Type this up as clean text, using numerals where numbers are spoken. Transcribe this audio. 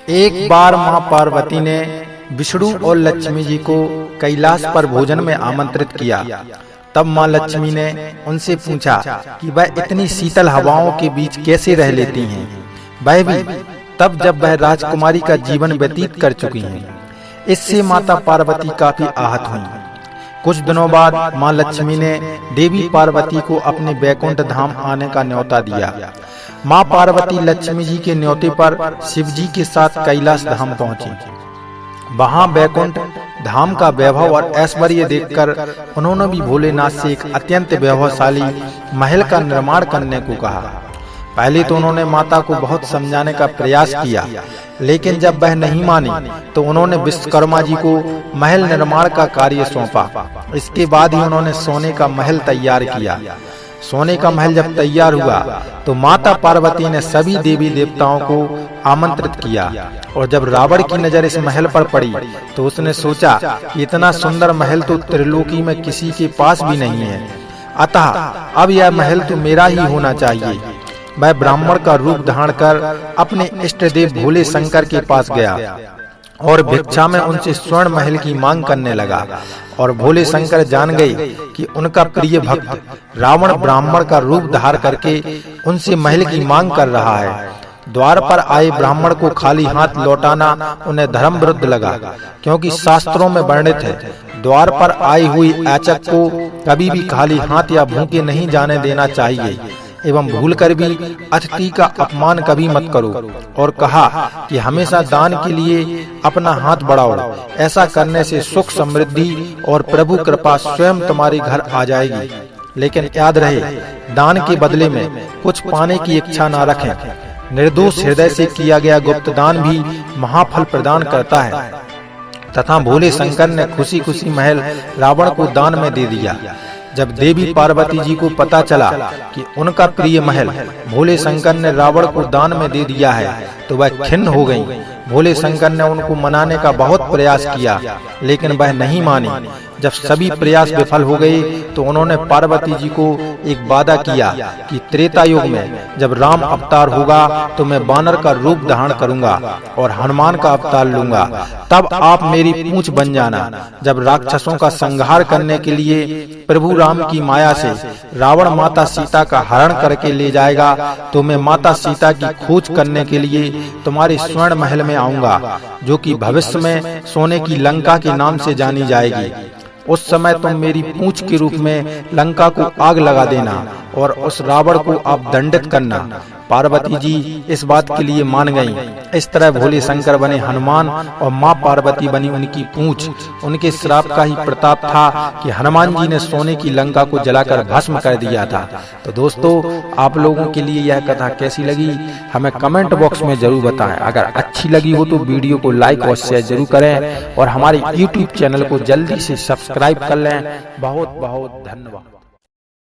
एक बार मां पार्वती ने विष्णु और लक्ष्मी जी को कैलाश पर भोजन में आमंत्रित किया। तब मां लक्ष्मी ने उनसे पूछा कि वह इतनी शीतल हवाओं के बीच कैसे रह लेती हैं, वह भी तब जब वह राजकुमारी का जीवन व्यतीत कर चुकी हैं। इससे माता पार्वती काफी आहत हुईं। कुछ दिनों बाद मां लक्ष्मी ने देवी पार्वती को अपने बैकुंठ धाम आने का न्योता दिया। मां पार्वती लक्ष्मी जी के न्योते पर शिव जी के साथ कैलाश धाम पहुंची। वहां बैकुंठ धाम का वैभव और ऐश्वर्य देखकर उन्होंने भी भोलेनाथ से एक अत्यंत वैभवशाली महल का निर्माण करने को कहा। पहले तो उन्होंने माता को बहुत समझाने का प्रयास किया, लेकिन जब वह नहीं मानी तो उन्होंने विश्वकर्मा जी को महल निर्माण का कार्य सौंपा। इसके बाद ही उन्होंने सोने का महल तैयार किया। सोने का महल जब तैयार हुआ तो माता पार्वती ने सभी देवी देवताओं को आमंत्रित किया, और जब रावण की नजर इस महल पर पड़ी तो उसने सोचा कि इतना सुंदर महल तो त्रिलोकी में किसी के पास भी नहीं है, अतः अब यह महल तो मेरा ही होना चाहिए। वह ब्राह्मण का रूप धारण कर अपने इष्ट देव भोले शंकर के पास गया और भिक्षा में उनसे स्वर्ण महल की मांग करने लगा। और भोले शंकर जान गए कि उनका प्रिय भक्त रावण ब्राह्मण का रूप धारण करके उनसे महल की मांग कर रहा है। द्वार पर आए ब्राह्मण को खाली हाथ लौटाना उन्हें धर्म विरुद्ध लगा, क्योंकि शास्त्रों में वर्णित है द्वार पर आई हुई याचक को कभी भी खाली हाथ या भूखे नहीं जाने देना चाहिए, एवं भूलकर भी अतिथि का अपमान कभी मत करो। और कहा कि हमेशा दान के लिए अपना हाथ बढ़ाओ, ऐसा करने से सुख समृद्धि और प्रभु कृपा स्वयं तुम्हारे घर आ जाएगी। लेकिन याद रहे, दान के बदले में कुछ पाने की इच्छा न रखें। निर्दोष हृदय से किया गया गुप्त दान भी महाफल प्रदान करता है। तथा भोले शंकर ने खुशी खुशी महल रावण को दान में दे दिया। जब देवी पार्वती जी को पता चला कि उनका प्रिय महल भोले शंकर ने रावण को दान में दे दिया है तो वह खिन्न हो गईं। भोले शंकर ने उनको मनाने का बहुत प्रयास किया, लेकिन वह नहीं मानी। जब सभी प्रयास विफल हो गए तो उन्होंने पार्वती जी को एक वादा किया कि त्रेता युग में जब राम अवतार होगा तो मैं वानर का रूप धारण करूंगा और हनुमान का अवतार लूंगा, तब आप मेरी पूंछ बन जाना। जब राक्षसों का संहार करने के लिए प्रभु राम की माया से रावण माता सीता का हरण करके ले जाएगा तो मैं माता सीता की खोज करने के लिए तुम्हारे स्वर्ण महल में आऊंगा, जो कि भविष्य में सोने की लंका के नाम से जानी जाएगी। उस समय तुम मेरी पूंछ के रूप में लंका को आग लगा देना और उस रावण को आप दंडित करना। पार्वती जी इस बात के लिए मान गईं। इस तरह भोले शंकर बने हनुमान और मां पार्वती बनी उनकी पूंछ। उनके श्राप का ही प्रताप था कि हनुमान जी ने सोने की लंका को जलाकर भस्म कर दिया था। तो दोस्तों, आप लोगों के लिए यह कथा कैसी लगी हमें कमेंट बॉक्स में जरूर बताएं। अगर अच्छी लगी हो तो वीडियो को लाइक और शेयर जरूर करें और हमारे YouTube चैनल को जल्दी से सब्सक्राइब कर लें। बहुत बहुत धन्यवाद।